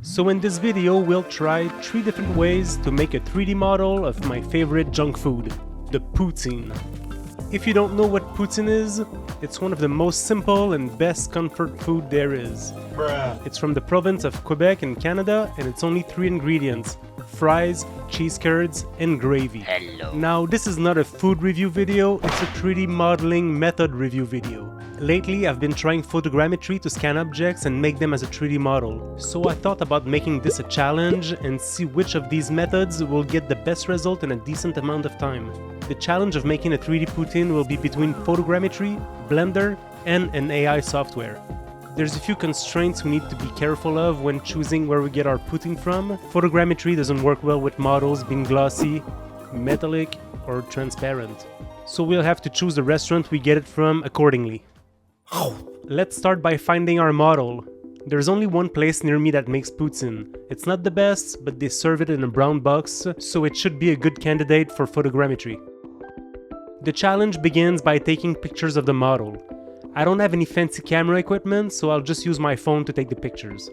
So in this video, we'll try 3 different ways to make a 3D model of my favorite junk food, the poutine. If you don't know what poutine is, it's one of the most simple and best comfort food there is. It's from the province of Quebec in Canada, and it's only 3 ingredients: fries, cheese curds, and gravy. Hello. Now, this is not a food review video, it's a 3D modeling method review video. Lately, I've been trying photogrammetry to scan objects and make them as a 3D model. So I thought about making this a challenge and see which of these methods will get the best result in a decent amount of time. The challenge of making a 3D poutine will be between photogrammetry, Blender, and an AI software. There's a few constraints we need to be careful of when choosing where we get our poutine from. Photogrammetry doesn't work well with models being glossy, metallic, or transparent. So we'll have to choose the restaurant we get it from accordingly. Let's start by finding our model. There's only one place near me that makes poutine. It's not the best, but they serve it in a brown box, so it should be a good candidate for photogrammetry. The challenge begins by taking pictures of the model. I don't have any fancy camera equipment, so I'll just use my phone to take the pictures.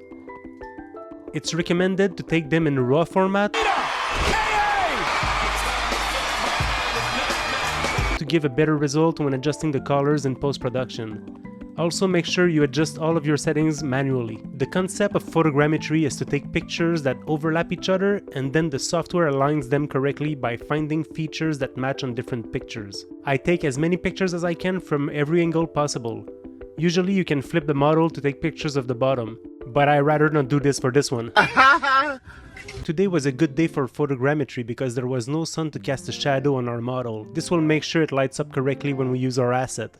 It's recommended to take them in RAW format to give a better result when adjusting the colors in post-production. Also, make sure you adjust all of your settings manually. The concept of photogrammetry is to take pictures that overlap each other, and then the software aligns them correctly by finding features that match on different pictures. I take as many pictures as I can from every angle possible. Usually you can flip the model to take pictures of the bottom, but I rather not do this for this one. Today was a good day for photogrammetry because there was no sun to cast a shadow on our model. This will make sure it lights up correctly when we use our asset.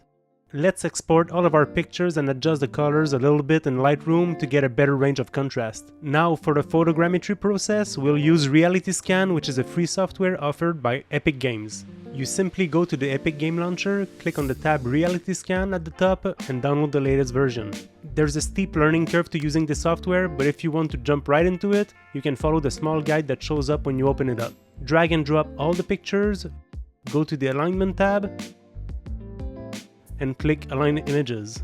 Let's export all of our pictures and adjust the colors a little bit in Lightroom to get a better range of contrast. Now for the photogrammetry process, we'll use Reality Scan, which is a free software offered by Epic Games. You simply go to the Epic Game Launcher, click on the tab Reality Scan at the top, and download the latest version. There's a steep learning curve to using this software, but if you want to jump right into it, you can follow the small guide that shows up when you open it up. Drag and drop all the pictures, go to the Alignment tab, and click Align Images.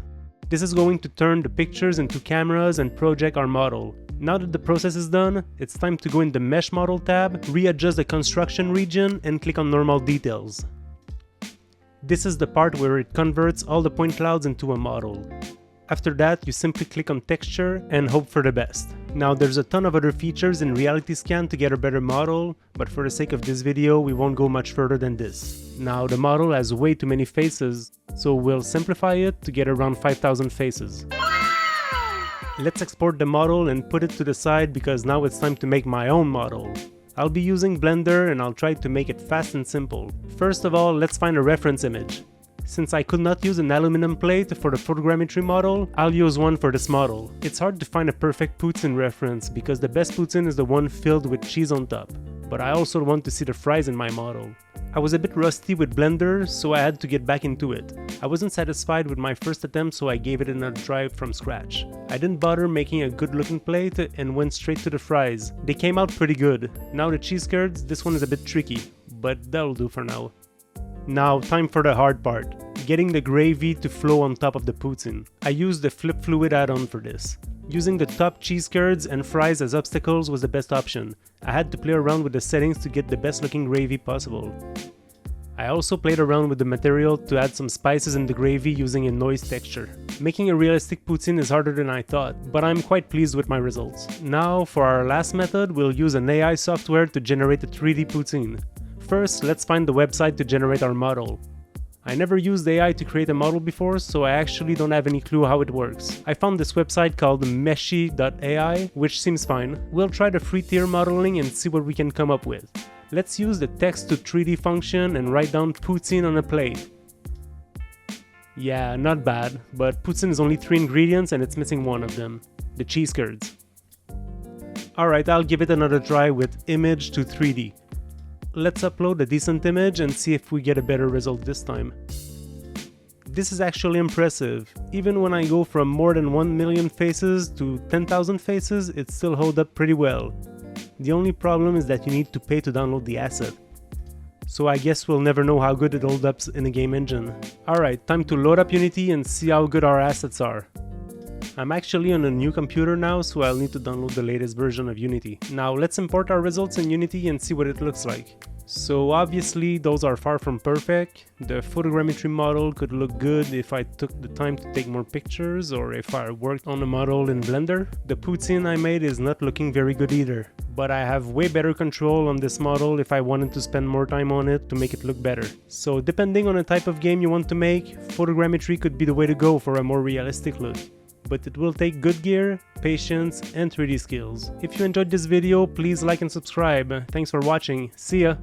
This is going to turn the pictures into cameras and project our model. Now that the process is done, it's time to go in the Mesh Model tab, readjust the construction region, and click on Normal Details. This is the part where it converts all the point clouds into a model. After that, you simply click on Texture and hope for the best. Now there's a ton of other features in Reality Scan to get a better model, but for the sake of this video, we won't go much further than this. Now the model has way too many faces, so we'll simplify it to get around 5,000 faces. Let's export the model and put it to the side because now it's time to make my own model. I'll be using Blender and I'll try to make it fast and simple. First of all, let's find a reference image. Since I could not use an aluminum plate for the photogrammetry model, I'll use one for this model. It's hard to find a perfect poutine reference because the best poutine is the one filled with cheese on top. But I also want to see the fries in my model. I was a bit rusty with Blender, so I had to get back into it. I wasn't satisfied with my first attempt, so I gave it another try from scratch. I didn't bother making a good looking plate and went straight to the fries. They came out pretty good. Now the cheese curds, this one is a bit tricky, but that'll do for now. Now, time for the hard part, getting the gravy to flow on top of the poutine. I used the Flip Fluid add-on for this. Using the top cheese curds and fries as obstacles was the best option. I had to play around with the settings to get the best looking gravy possible. I also played around with the material to add some spices in the gravy using a noise texture. Making a realistic poutine is harder than I thought, but I'm quite pleased with my results. Now, for our last method, we'll use an AI software to generate a 3D poutine. First, let's find the website to generate our model. I never used AI to create a model before, so I actually don't have any clue how it works. I found this website called meshy.ai, which seems fine. We'll try the free tier modeling and see what we can come up with. Let's use the text to 3D function and write down poutine on a plate. Yeah, not bad, but poutine is only 3 ingredients and it's missing one of them, the cheese curds. Alright, I'll give it another try with image to 3D. Let's upload a decent image and see if we get a better result this time. This is actually impressive. Even when I go from more than 1 million faces to 10,000 faces, it still holds up pretty well. The only problem is that you need to pay to download the asset. So I guess we'll never know how good it holds up in a game engine. Alright, time to load up Unity and see how good our assets are. I'm actually on a new computer now, so I'll need to download the latest version of Unity. Now let's import our results in Unity and see what it looks like. So obviously those are far from perfect. The photogrammetry model could look good if I took the time to take more pictures or if I worked on the model in Blender. The Poutine I made is not looking very good either, but I have way better control on this model if I wanted to spend more time on it to make it look better. So depending on the type of game you want to make, photogrammetry could be the way to go for a more realistic look. But it will take good gear, patience, and 3D skills. If you enjoyed this video, please like and subscribe. Thanks for watching. See ya!